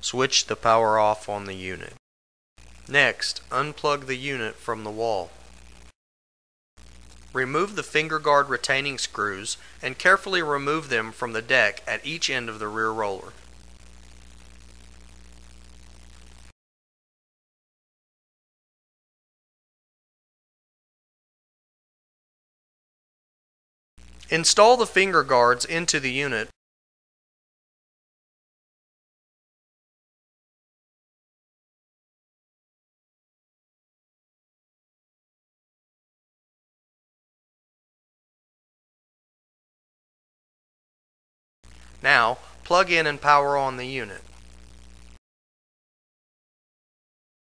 Switch the power off on the unit. Next, unplug the unit from the wall. Remove the finger guard retaining screws and carefully remove them from the deck at each end of the rear roller. Install the finger guards into the unit. Now, plug in and power on the unit.